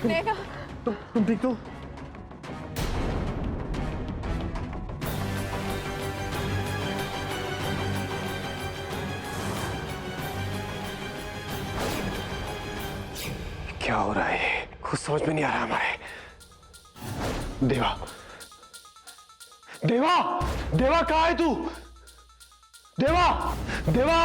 नैना, तुम ठीक तो? क्या हो रहा है? कुछ समझ में नहीं आ रहा हमारे। देवा, देवा, देवा कहाँ है तू? देवा, देवा।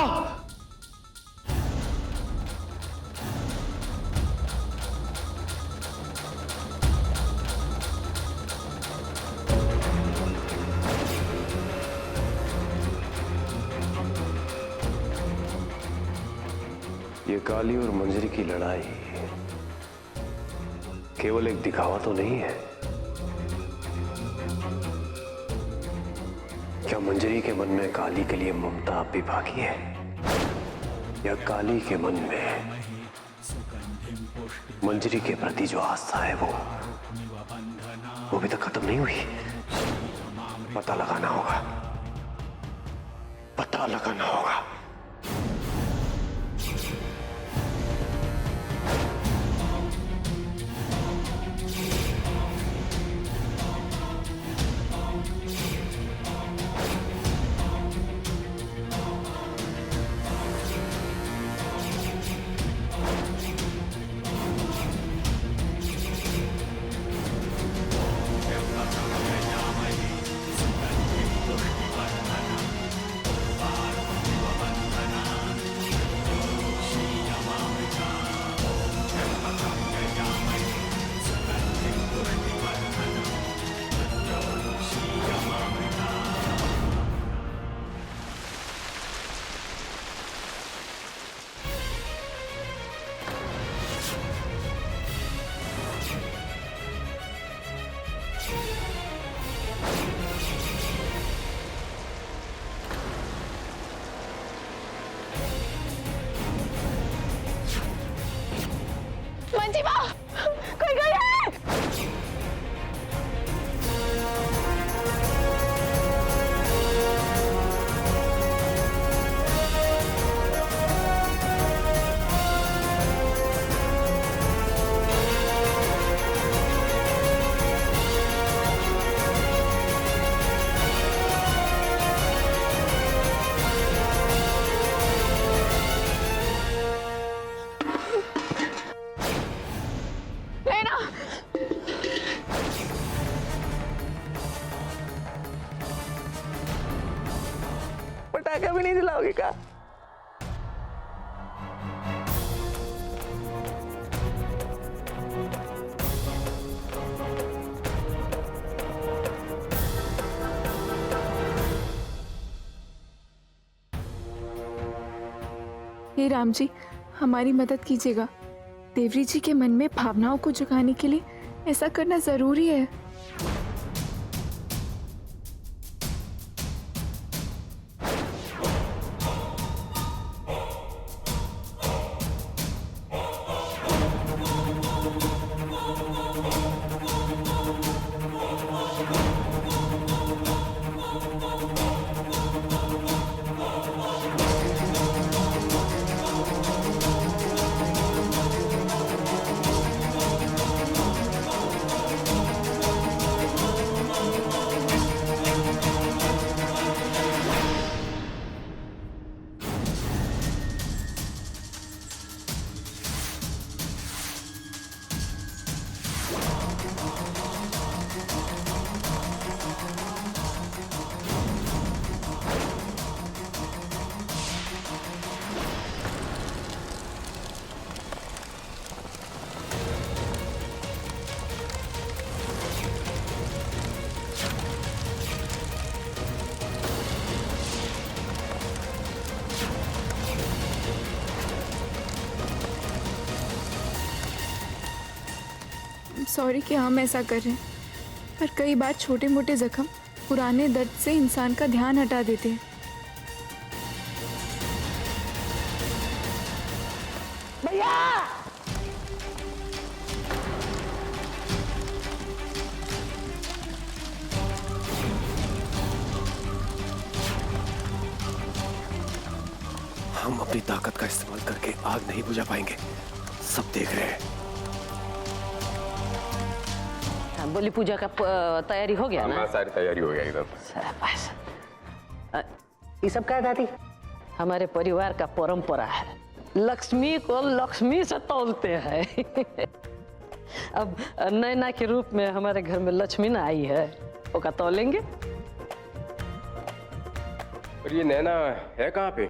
ये काली और मंजरी की लड़ाई केवल एक दिखावा तो नहीं है। क्या मंजरी के मन में काली के लिए ममता अब भी बाकी है, या काली के मन में मंजरी के प्रति जो आस्था है वो भी तक खत्म नहीं हुई? पता लगाना होगा, पता लगाना होगा। मंजीवा, कोई गई है? नैना, पटाखा भी नहीं जलाओगे क्या? हे राम जी, हमारी मदद कीजिएगा। देवरी जी के मन में भावनाओं को जगाने के लिए ऐसा करना जरूरी है। सॉरी कि हम ऐसा कर रहे हैं, पर कई बार छोटे मोटे जख्म पुराने दर्द से इंसान का ध्यान हटा देते हैं। भैया, हम अपनी ताकत का इस्तेमाल करके आग नहीं बुझा पाएंगे, सब देख रहे हैं। बोली पूजा का तैयारी हो गया ना? हाँ, सारी तैयारी हो गया एकदम। शाबाश। ये सब क्या है दादी? हमारे परिवार का परंपरा है, लक्ष्मी को लक्ष्मी से तौलते हैं। अब नैना के रूप में हमारे घर में लक्ष्मी ना आई है, वो का तौलेंगे। और ये नैना है कहाँ पे?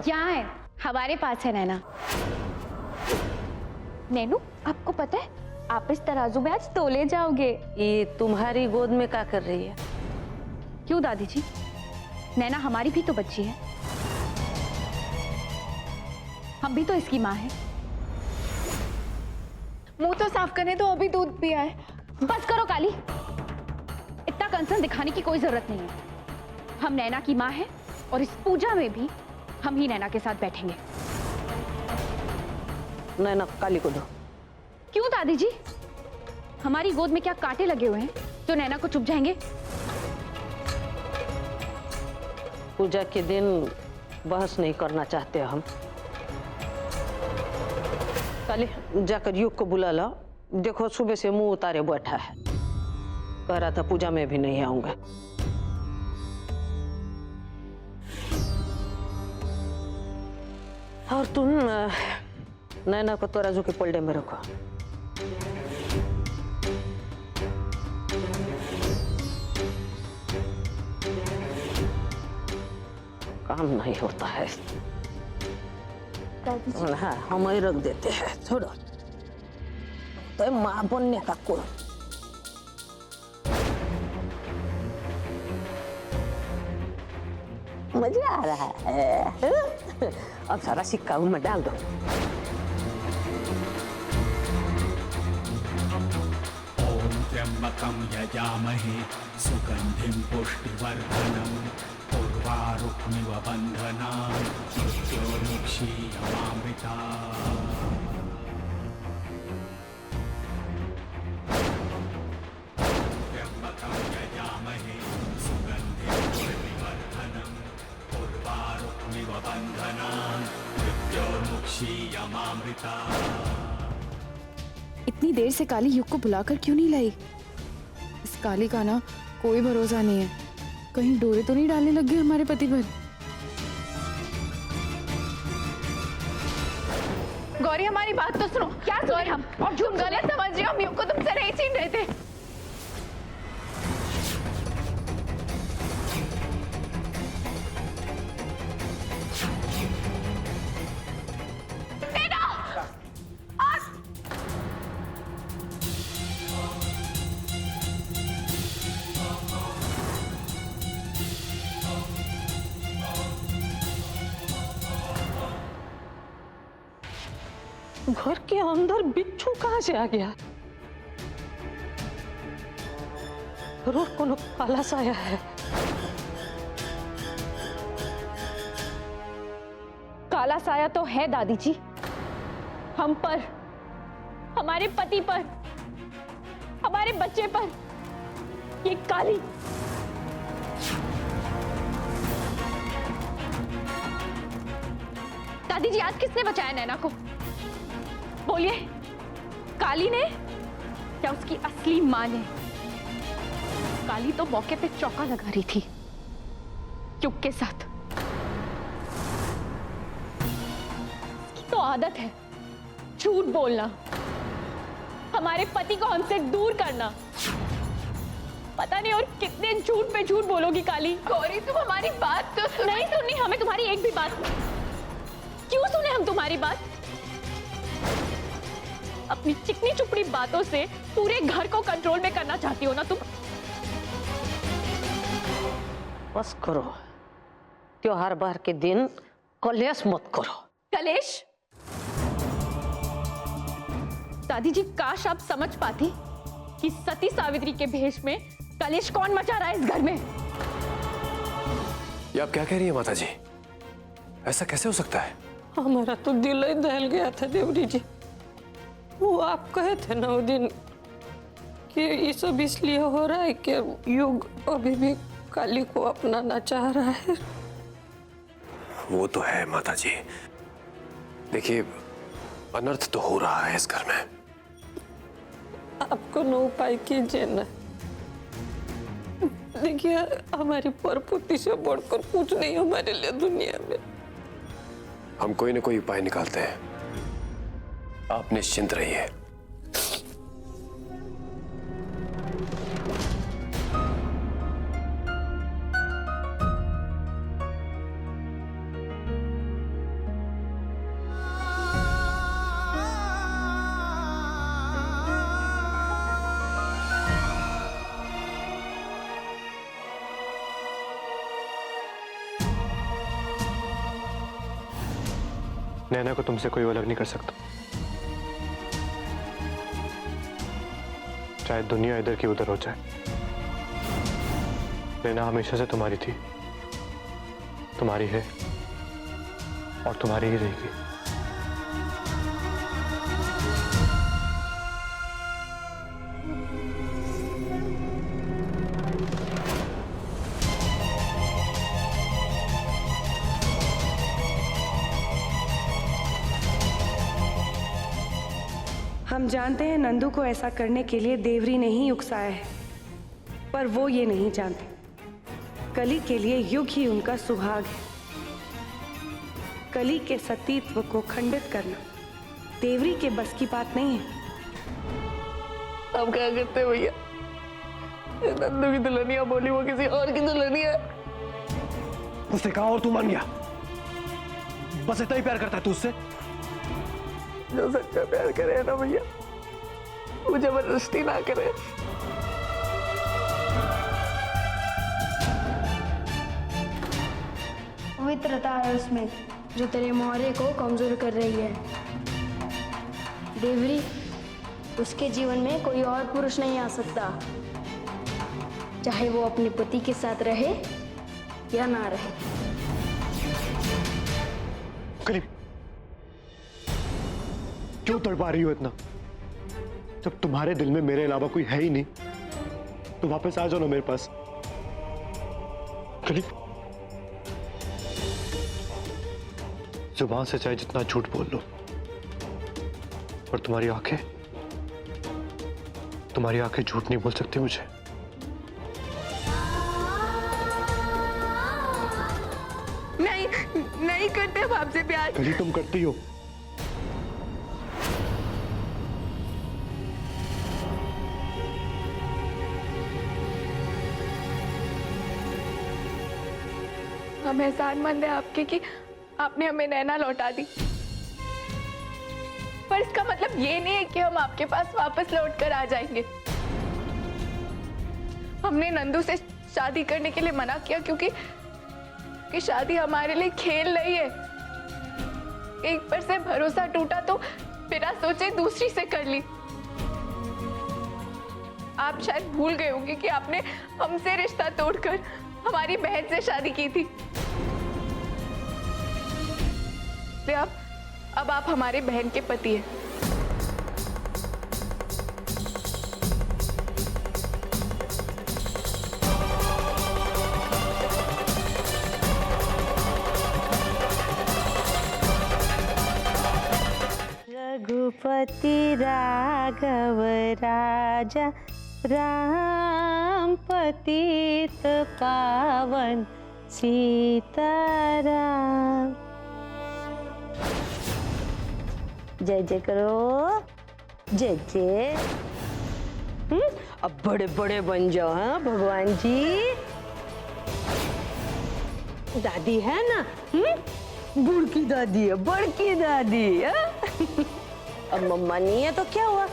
यहाँ है, हमारे पास है नैना। नैनू, आपको पता है आप इस तराजू में आज तोले जाओगे। ये तुम्हारी गोद में क्या कर रही है? क्यों दादी जी, नैना हमारी भी तो बच्ची है, हम भी तो इसकी माँ है। मुंह तो साफ करने तो अभी दूध पिया है। बस करो काली, इतना कंसर्न दिखाने की कोई जरूरत नहीं है। हम नैना की माँ है और इस पूजा में भी हम ही नैना के साथ बैठेंगे। नैना काली को दो। क्यों दादी जी, हमारी गोद में क्या कांटे लगे हुए हैं जो नैना को चुभ जाएंगे? पूजा के दिन बहस नहीं करना चाहते हम। काली जाकर युग को बुला लो, देखो सुबह से मुंह उतारे बैठा है, कह रहा था पूजा में भी नहीं आऊंगा। और तुम नैना को तराजू के पलड़े में रखो। काम नहीं होता है। हाँ, हम ही रख देते हैं, छोड़ो। तो माँ बनने का कोई मजा आ रहा है। अब सारा सिक्का में डाल दो। ओम त्र्यंबकं यजामहे सुगंधिं पुष्टिवर्धनम् उर्वारुक्मिव बन्धनान् मृत्योर्मुक्षीयमामृतात्। त्र्यंबकं यजामहे सुगंधिं पुष्टिवर्धनम् उर्वारुक्मिव बन्धनान् मृत्योर्मुक्षीयमामृतात्। इतनी देर से काली युग को बुलाकर क्यों नहीं लाई? इस काली का ना कोई भरोसा नहीं है, कहीं डोरे तो नहीं डालने लग गए हमारे पति पर। गौरी हमारी बात तो सुनो। क्या सुने हम? और झूठ गलत समझ रही हो, हम युग को तुमसे नहीं छीन रहे थे। घर के अंदर बिच्छू कहाँ से आ गया? जरूर कोनो काला साया है। काला साया तो है दादी जी, हम पर, हमारे पति पर, हमारे बच्चे पर। ये काली दादी जी, आज किसने बचाया नैना को? बोलिए, काली ने या उसकी असली मां ने? काली तो मौके पे चौका लगा रही थी युग के साथ। इसकी तो आदत है झूठ बोलना, हमारे पति को हमसे दूर करना। पता नहीं और कितने झूठ पे झूठ बोलोगी काली। गौरी तुम हमारी बात तो सुनो। नहीं सुननी हमें तुम्हारी एक भी बात। क्यों सुने हम तुम्हारी बात? अपनी चिकनी चुपड़ी बातों से पूरे घर को कंट्रोल में करना चाहती हो ना तुम? बस करो, त्योहार बार के दिन कलेश मत करो। कलेश? दादी जी, काश आप समझ पाती कि सती सावित्री के भेष में कलेश कौन मचा रहा है इस घर में। ये आप क्या कह रही है माता जी? ऐसा कैसे हो सकता है? हमारा तो दिल ही दहल गया था देवरी जी। वो आप कहे थे ना उस दिन कि ये सब इसलिए हो रहा है कि युग अभी भी काली को अपनाना चाह रहा है। वो तो है माता जी, देखिए अनर्थ तो हो रहा है इस घर में। आपको न उपाय कीजिए ना। देखिए, हमारी परपुति से बढ़कर कुछ नहीं हमारे लिए दुनिया में। हम कोई ना कोई उपाय निकालते हैं, आप निश्चिंत रहिए। नैना को तुमसे कोई अलग नहीं कर सकता, चाहे दुनिया इधर की उधर हो जाए। नैना हमेशा से तुम्हारी थी, तुम्हारी है और तुम्हारी ही रहेगी। हम जानते हैं नंदू को ऐसा करने के लिए देवरी ने ही उकसाया है, पर वो ये नहीं जानते कली के लिए युग ही उनका सुहाग है। कली के सतीत्व को खंडित करना देवरी के बस की बात नहीं है। अब क्या करते भैया? नंदू की दुल्हनिया बोली वो किसी और की दुल्हनिया है। उसने कहा और तू मान गया? बस इतना ही प्यार करता है तू उससे? जो सच्चा प्यार करे ना भैया, वो जबरदस्ती ना करे। पवित्रता है उसमें जो तेरे मोहरे को कमजोर कर रही है। देवरी, उसके जीवन में कोई और पुरुष नहीं आ सकता, चाहे वो अपने पति के साथ रहे या ना रहे। कली, क्यों तड़पा रही हो इतना? जब तुम्हारे दिल में मेरे अलावा कोई है ही नहीं, तो वापस आ जाओ ना मेरे पास। कली, जुबान से चाहे जितना झूठ बोल लो, पर तुम्हारी आंखें झूठ नहीं बोल सकती मुझे। नहीं करते हम आपसे प्यार। कली, तुम करती हो। हम एहसानमंद हैं आपके कि आपने हमें नैना लौटा दी, पर इसका मतलब ये नहीं है कि हम आपके पास वापस लौट कर आ जाएंगे। हमने नंदू से शादी करने के लिए मना किया क्योंकि शादी हमारे लिए खेल नहीं है। एक पर से भरोसा टूटा तो बिना सोचे दूसरी से कर ली। आप शायद भूल गए होंगे कि आपने हमसे रिश्ता तोड़कर हमारी बहन से शादी की थी। अब आप हमारे बहन के पति हैं। रघुपति राघव राजा राम पतित पावन सीताराम। जय जय करो, जय जय। अब बड़े बड़े बन जाओ। हाँ भगवान जी। दादी है ना? बुढ़की दादी है, बड़की दादी है। अब मम्मा नहीं है तो क्या हुआ?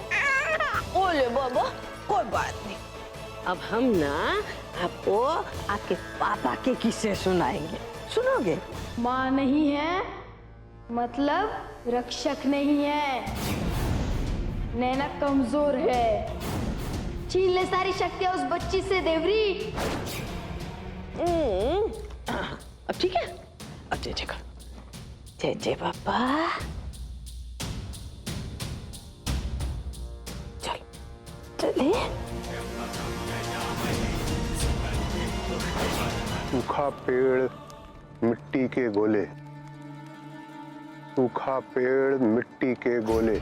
ओले बाबा, कोई बात नहीं। अब हम ना आपको आपके पापा के किस्से सुनाएंगे, सुनोगे? माँ नहीं है मतलब रक्षक नहीं है। नैना कमजोर है, छीन ले सारी शक्तियां उस बच्ची से देवरी। अब ठीक है? अब जय जय करो, जय जय पापा। चलो चले। सूखा पेड़ मिट्टी के गोले, सूखा पेड़ मिट्टी के गोले,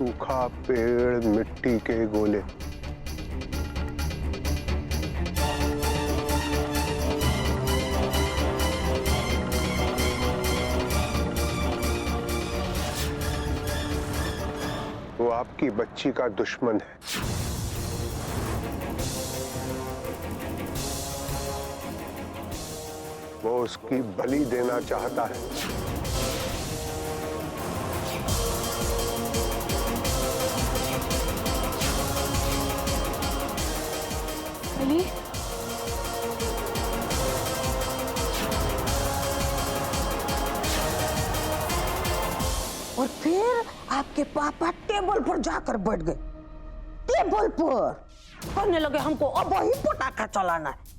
सूखा पेड़ मिट्टी के गोले। वो आपकी बच्ची का दुश्मन है। वो उसकी बलि देना चाहता है। बलि? और फिर आपके पापा टेबल पर जाकर बैठ गए। टेबल पर कहने लगे हमको अब ही पटाखा चलाना है।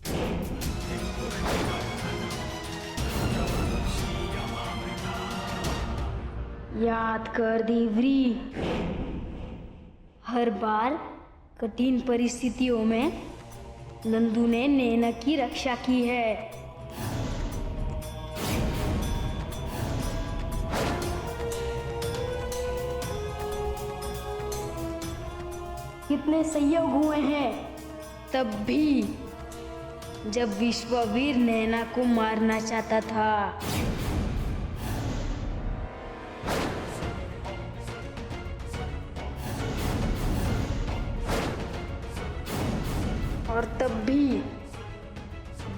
याद कर देवरी, हर बार कठिन परिस्थितियों में नंदू ने नैना की रक्षा की है। कितने संयोग हुए हैं, तब भी जब विश्ववीर नैना को मारना चाहता था। और तब भी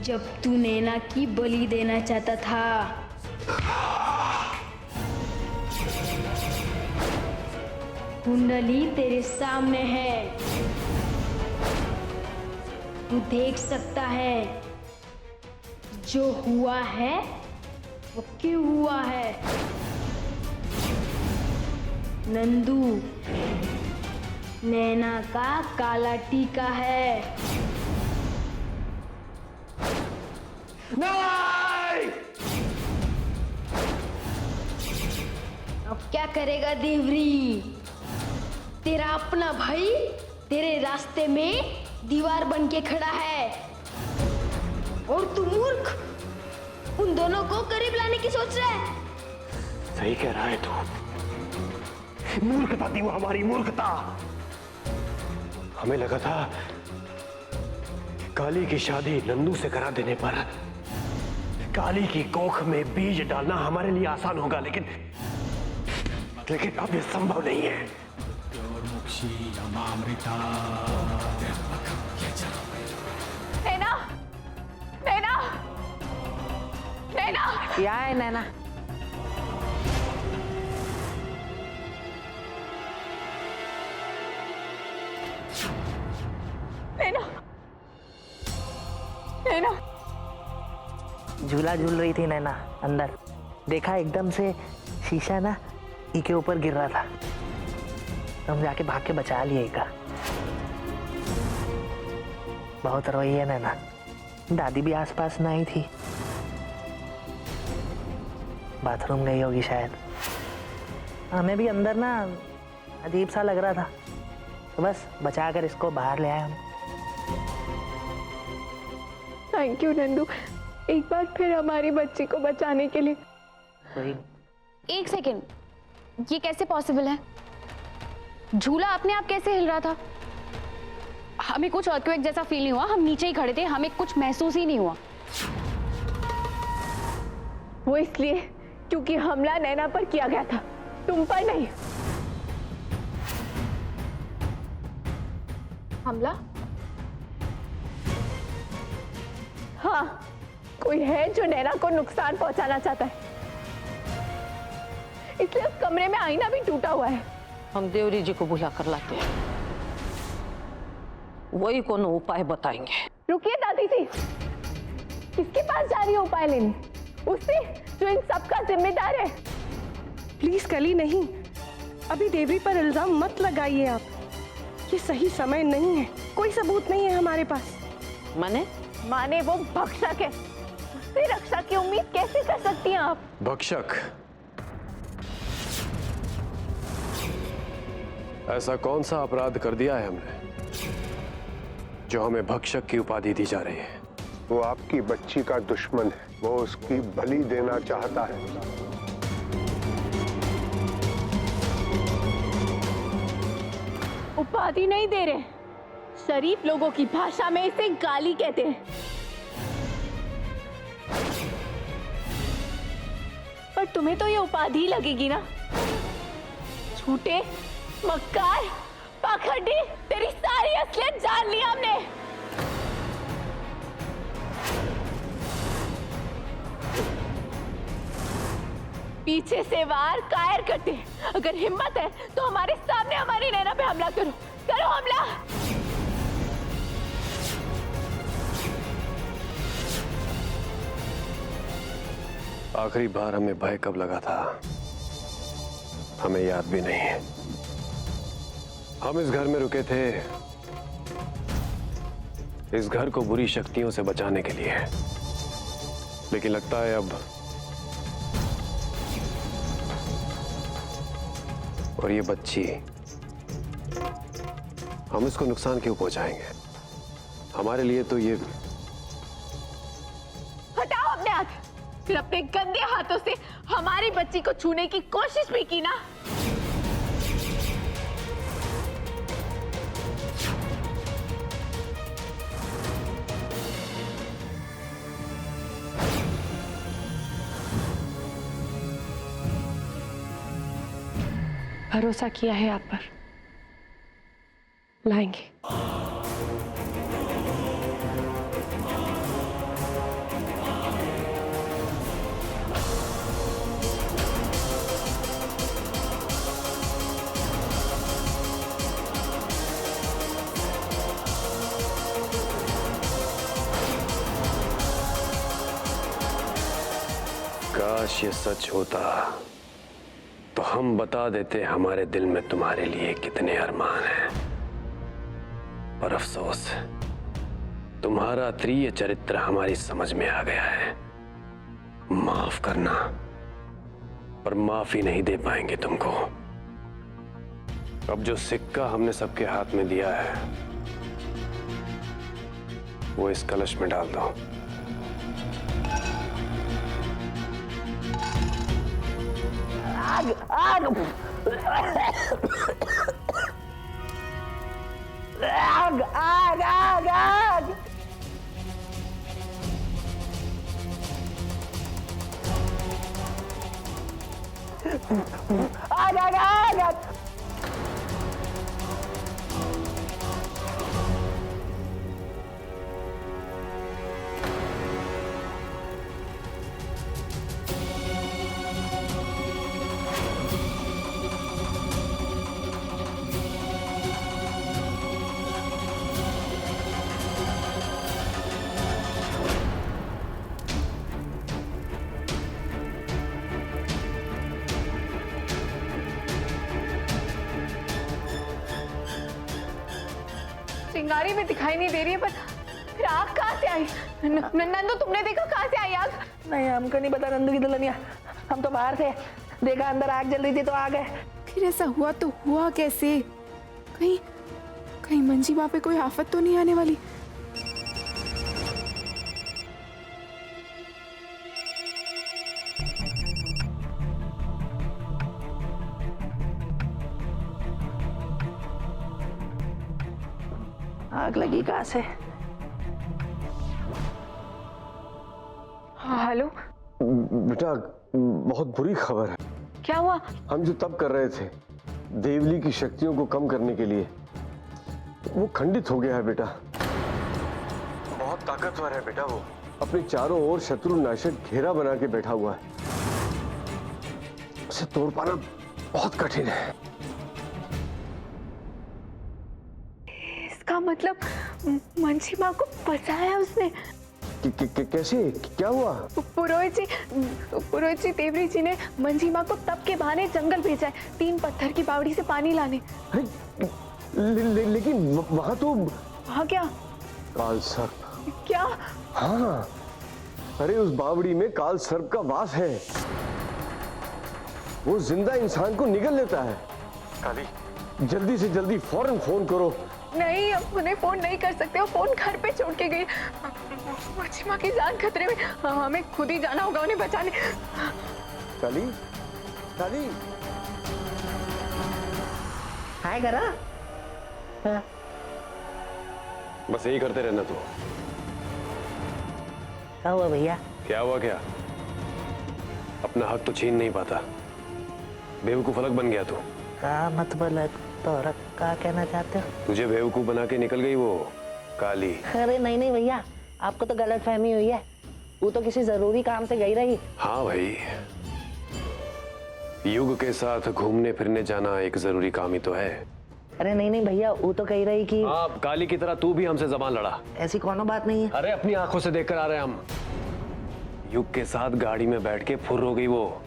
जब तू नैना की बलि देना चाहता था। कुंडली तेरे सामने है, तू देख सकता है। जो हुआ है वो क्यों हुआ है। नंदू नैना का काला टीका है। नहीं! अब क्या करेगा देवरी? तेरा अपना भाई तेरे रास्ते में दीवार बन के खड़ा है और तू मूर्ख उन दोनों को करीब लाने की सोच रहा है। सही कह रहा है तू। मूर्खता थी वो, हमारी मूर्खता। हमें लगा था काली की शादी नंदू से करा देने पर काली की कोख में बीज डालना हमारे लिए आसान होगा, लेकिन अब यह संभव नहीं है। नैना, नैना, नैना, क्या है नैना? नैना, नैना। झूला झूल रही थी नैना अंदर, देखा एकदम से शीशा ना ई के ऊपर गिर रहा था, तो हम जाके भाग के बचा लिए का। बहुत रोई है नैना, दादी भी आसपास ना ही थी, बाथरूम गई होगी शायद। हमें भी अंदर ना अजीब सा लग रहा था, तो बस बचा कर इसको बाहर ले आए हम। थैंक यू नंदू, एक बार फिर हमारी बच्ची को बचाने के लिए। एक सेकेंड, ये कैसे पॉसिबल है? झूला अपने आप कैसे हिल रहा था? हमें कुछ अर्थक्वेक जैसा फील नहीं हुआ, हम नीचे ही खड़े थे, हमें कुछ महसूस ही नहीं हुआ। वो इसलिए क्योंकि हमला नैना पर किया गया था, तुम पर नहीं। हमला? हाँ, कोई है जो नैना को नुकसान पहुंचाना चाहता है, इसलिए उस कमरे में आईना भी टूटा हुआ है। हम देवरी जी को बुला कर लाते हैं, वही कोनो उपाय बताएंगे। रुकिए दादी जी, किसके पास जा रही हो उपाय लेने? उससे जो इन सब का जिम्मेदार है। प्लीज कली नहीं, अभी देवरी पर इल्जाम मत लगाइए आप, ये सही समय नहीं है, कोई सबूत नहीं है हमारे पास। माने वो भक्षक है, उससे रक्षा की उम्मीद कैसे कर सकती हैं आप? भक्षक? ऐसा कौन सा अपराध कर दिया है हमने जो हमें भक्षक की उपाधि दी जा रही है? वो आपकी बच्ची का दुश्मन है, वो उसकी बलि देना चाहता है। उपाधि नहीं दे रहे, शरीफ लोगों की भाषा में इसे गाली कहते हैं। पर तुम्हें तो ये उपाधि लगेगी ना। झूठे, मक्कार, पाखंडी, तेरी सारी असलियत जान ली हमने। पीछे से वार कायर करते हैं। अगर हिम्मत है तो हमारे सामने हमारी नैना पे हमला करो, करो हमला। आखिरी बार हमें भय कब लगा था हमें याद भी नहीं है। हम इस घर में रुके थे इस घर को बुरी शक्तियों से बचाने के लिए, लेकिन लगता है अब और ये बच्ची, हम इसको नुकसान क्यों पहुंचाएंगे? हमारे लिए तो ये। हटाओ अपने हाथ। फिर अपने गंदे हाथों से हमारी बच्ची को छूने की कोशिश भी की ना। भरोसा किया है आप पर, लाएंगे। काश ये सच होता तो हम बता देते हमारे दिल में तुम्हारे लिए कितने अरमान हैं। पर अफसोस, तुम्हारा अतरीय चरित्र हमारी समझ में आ गया है। माफ करना, पर माफी नहीं दे पाएंगे तुमको। अब जो सिक्का हमने सबके हाथ में दिया है वो इस कलश में डाल दो। आग आग आग आग आग आग आग आग आग आग। चिंगारी भी दिखाई नहीं दे रही है, पर फिर आग कहाँ से आई? नंदू, तुमने देखा कहाँ से आई आग? नहीं, हमको नहीं पता नंदू की दुल्हनिया, हम तो बाहर थे, देखा अंदर आग जल रही थी तो आ गए। फिर ऐसा हुआ तो हुआ कैसे? कहीं कहीं मंजी माँ पे कोई आफत तो नहीं आने वाली? आग लगी कहाँ से? हाँ, हेलो। बेटा, बहुत बुरी खबर है। क्या हुआ? हम जो तप कर रहे थे देवली की शक्तियों को कम करने के लिए, वो खंडित हो गया है बेटा। बहुत ताकतवर है बेटा वो, अपने चारों ओर शत्रु नाशक घेरा बना के बैठा हुआ है। उसे तोड़ पाना बहुत कठिन है। इसका मतलब मंजी माँ को बचाया उसने? कैसे? क्या हुआ? पुरोहित जी, देवरी जी ने मंजी माँ को तप के बहाने जंगल भेजा है, 3 पत्थर की बावड़ी से पानी लाने। लेकिन वहां तो। हाँ, क्या? काल सर्प। क्या? हाँ, अरे उस बावड़ी में काल सर्प का वास है। वो जिंदा इंसान को निगल लेता है। काली, जल्दी से जल्दी फौरन फोन करो। नहीं, अब उन्हें फोन नहीं कर सकते, वो फोन घर पे छोड़ के गई। मंजी माँ की जान खतरे में, हमें खुद ही जाना होगा उन्हें बचाने। काली, काली। हाय करा, बस यही करते रहना तू। क्या हुआ भैया? क्या हुआ क्या? अपना हक तो छीन नहीं पाता, बेवकूफ अलग बन गया तू। का मतलब तो का कहना चाहते हो? तुझे बेवकूफ बना के निकल गई वो काली। अरे नहीं नहीं भैया, आपको तो गलत फहमी हुई है। वो तो किसी जरूरी काम से गई रही। हाँ भाई, युग के साथ घूमने फिरने जाना एक जरूरी काम ही तो है। अरे नहीं नहीं भैया, वो तो कह रही कि हाँ, काली की तरह तू भी हमसे जबान लड़ा। ऐसी कोनो बात नहीं है। अरे अपनी आंखों से देखकर आ रहे हैं हम। युग के साथ गाड़ी में बैठ के फुर्र हो गई वो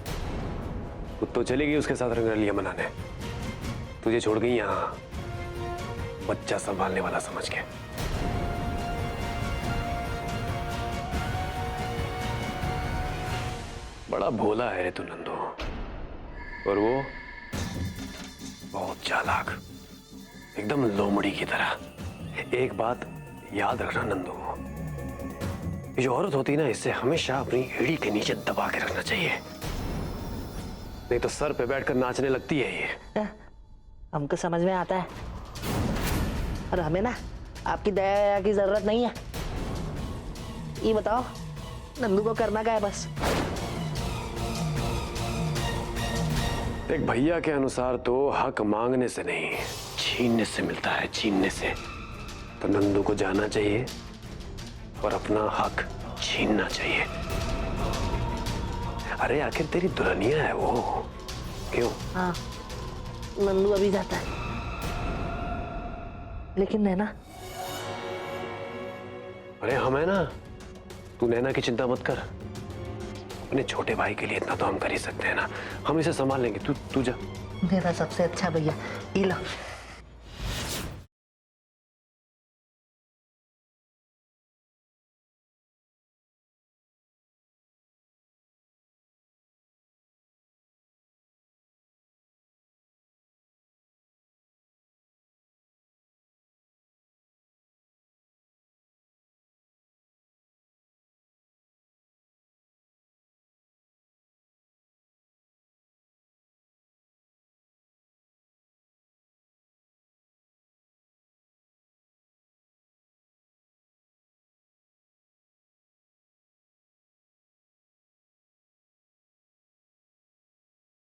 तो चली गई उसके साथ रंगरलिया मनाने। तुझे छोड़ गई यहाँ बच्चा संभालने वाला समझ के। बड़ा भोला है रे तू नंदू, और वो बहुत चालाक, एकदम लोमड़ी की तरह। एक बात याद रखना नंदू, ये जो औरत होती है ना, इससे हमेशा अपनी एड़ी के नीचे दबा के रखना चाहिए, नहीं तो सर पे बैठकर नाचने लगती है ये। हमको समझ में आता है, और हमें ना आपकी दया की जरूरत नहीं है। ये बताओ नंदू को करना क्या है? बस एक भैया के अनुसार तो हक मांगने से नहीं, छीनने से मिलता है, छीनने से। तो नंदू को जाना चाहिए और अपना हक छीनना चाहिए। अरे आखिर तेरी दुल्हनिया है वो, क्यों? हाँ, नंदू अभी जाता है, लेकिन नैना। अरे हम है ना, तू नैना की चिंता मत कर। अपने छोटे भाई के लिए इतना तो हम कर ही सकते हैं ना, हम इसे संभाल लेंगे। तू जा। मेरा सबसे अच्छा भैया, ये लो।